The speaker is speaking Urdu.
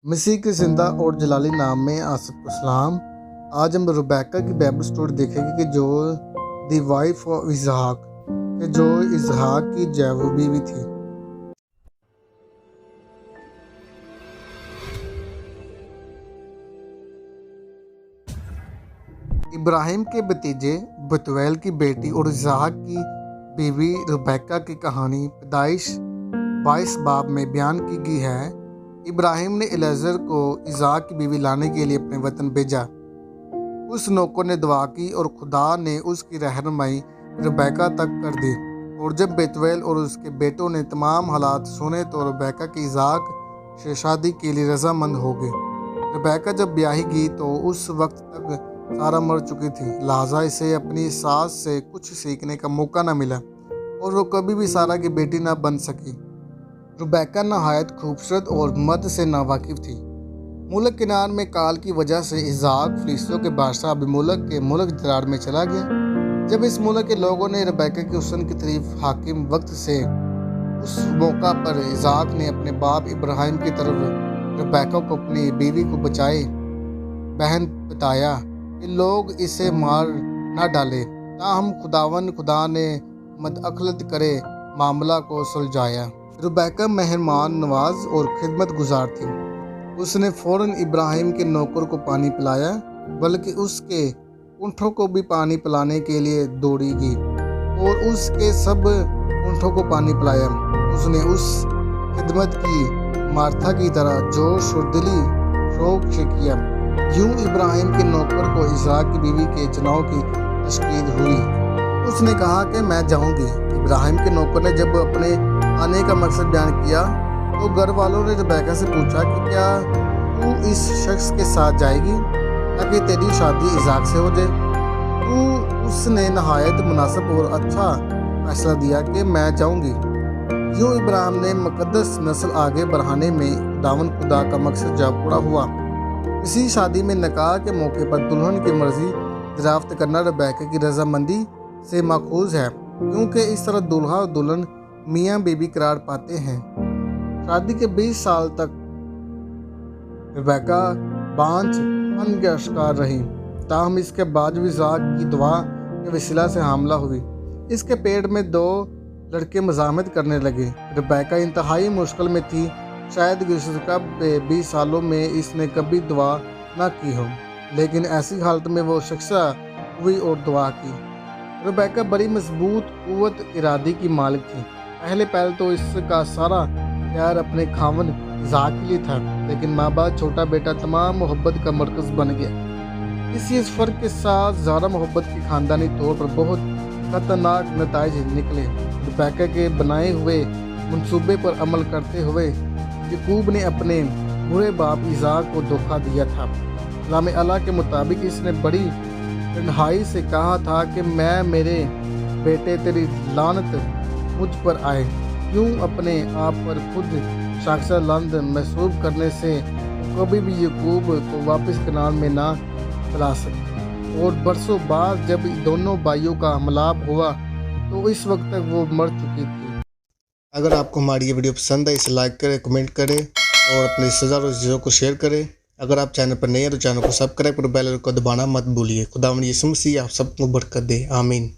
مسیح کے زندہ اور جلالی نام میں آصف کو سلام۔ آج ہم ربیکہ کی بائبل سٹوری دیکھیں گے کہ جو دی وائف آف اسحاق کہ جو اسحاق کی جیو بیوی تھی۔ ابراہیم کے بھتیجے بتویل کی بیٹی اور اسحاق کی بیوی ربیکہ کی کہانی پیدائش 22 باب میں بیان کی گئی ہے۔ ابراہیم نے الیعزر کو اسحاق کی بیوی لانے کے لیے اپنے وطن بھیجا۔ اس نوکر نے دعا کی اور خدا نے اس کی رہنمائی ربیکہ تک کر دی، اور جب بتویل اور اس کے بیٹوں نے تمام حالات سنے تو ربیکہ کی اسحاق سے شادی کے لیے رضامند ہو گئے۔ ربیکہ جب بیاہی گئی تو اس وقت تک سارہ مر چکی تھی، لہٰذا اسے اپنی ساس سے کچھ سیکھنے کا موقع نہ ملا اور وہ کبھی بھی سارہ کی بیٹی نہ بن سکی۔ ربیکہ نہایت خوبصورت اور مرد سے ناواقف تھی۔ ملک کنعان میں کال کی وجہ سے اسحاق فلسطیوں کے بادشاہ ابیملک کے ملک جرار میں چلا گیا۔ جب اس ملک کے لوگوں نے ربیکہ کے حسن کی تعریف حاکم وقت سے، اس موقع پر اسحاق نے اپنے باپ ابراہیم کی طرف ربیکہ کو اپنی بیوی کو بچائے بہن بتایا کہ لوگ اسے مار نہ ڈالے، تاہم خدا نے مداخلت کرے معاملہ کو سلجھایا۔ ربیکہ مہمان نواز اور خدمت گزار تھی۔ اس نے فوراً ابراہیم کے نوکر کو پانی پلایا، بلکہ اس کے اونٹوں کو بھی پانی پلانے کے لیے دوڑی گئی اور اس کے سب اونٹوں کو پانی پلایا۔ اس نے اس خدمت کی مارتھا کی طرح جوش اور دلی شوق سے کیا۔ یوں ابراہیم کے نوکر کو اسحاق کی بیوی کے چناؤ کی تشکیل ہوئی۔ اس نے کہا کہ میں جاؤں گی۔ ابراہیم کے نوکر نے جب اپنے آنے کا مقصد بیان کیا تو گھر والوں نے ربیکہ سے پوچھا کہ کیا تو اس شخص کے ساتھ جائے گی تاکہ تیری شادی اسحاق سے ہو جائے؟ تو اس نے نہایت مناسب اور اچھا فیصلہ دیا کہ میں جاؤں گی۔ یوں ابراہیم نے مقدس نسل آگے بڑھانے میں خدا کا مقصد جب پورا ہوا۔ اسی شادی میں نکاح کے موقع پر دلہن کی مرضی دریافت کرنا ربیکہ کی رضامندی سے ماخوذ ہے، کیونکہ اس طرح دولہا اور دلہن میاں بیوی قرار پاتے ہیں۔ شادی کے 20 سال تک ربیکہ بانجھ پن کا شکار رہی، تاہم اس کے بعد بھی اسحاق کی دعا کے وسیلہ سے حاملہ ہوئی۔ اس کے پیٹ میں 2 لڑکے مزاحمت کرنے لگے۔ ربیکہ انتہائی مشکل میں تھی، شاید گزشتہ 20 سالوں میں اس نے کبھی دعا نہ کی ہو، لیکن ایسی حالت میں وہ شخصہ ہوئی اور دعا کی۔ ربیکہ بڑی مضبوط قوت ارادی کی مالک تھی۔ پہلے تو اس کا سارا پیار اپنے خاوند اسحاق کے لیے تھا، لیکن ماں بعد چھوٹا بیٹا تمام محبت کا مرکز بن گیا۔ اس فرق کے ساتھ زیادہ محبت کی خاندانی طور پر بہت خطرناک نتائج نکلے۔ ربیکہ کے بنائے ہوئے منصوبے پر عمل کرتے ہوئے یعقوب نے اپنے برے باپ اسحاق کو دھوکہ دیا تھا۔ کلام اللہ کے مطابق اس نے بڑی تنہائی سے کہا تھا کہ میرے بیٹے تیری لعنت مجھ پر آئے۔ یوں اپنے آپ پر خود شاخصہ لعنت محسوب کرنے سے کبھی بھی یعقوب کو واپس کنعان میں نہ چلا سکے، اور برسوں بعد جب دونوں بھائیوں کا ملاپ ہوا تو اس وقت تک وہ مر چکی تھی۔ اگر آپ کو ہماری یہ ویڈیو پسند ہے اسے لائک کریں، کمنٹ کریں اور اپنے رشتہ داروں چیزوں کو شیئر کریں۔ اگر آپ چینل پر نئے ہیں تو چینل کو سبسکرائب اور بیل آئیکن کو دبانا مت بھولیے۔ خداوند یسوع مسیح آپ سب کو برکت دے، آمین۔